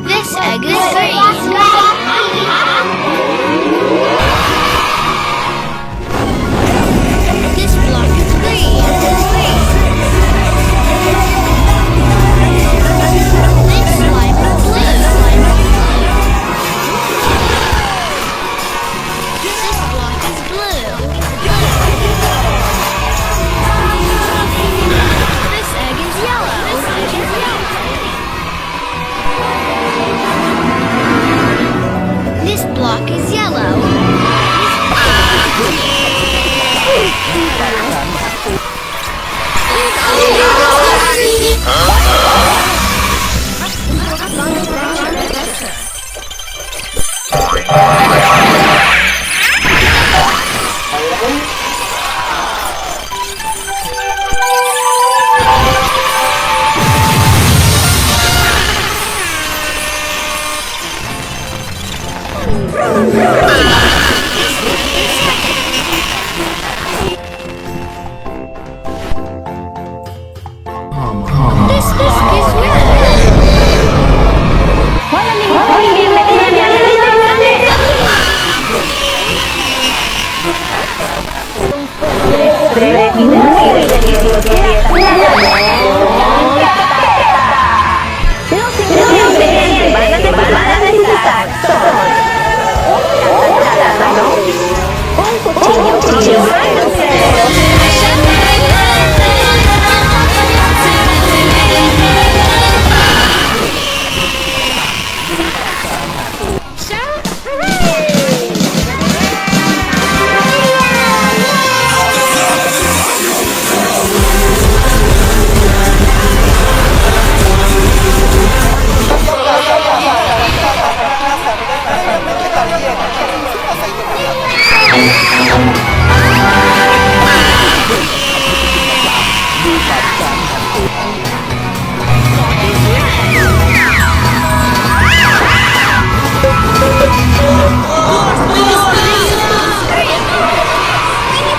This egg is green. This block is green. This slime is blue. This block is blue. This egg is yellow. This block is yellow. This block is Thank you.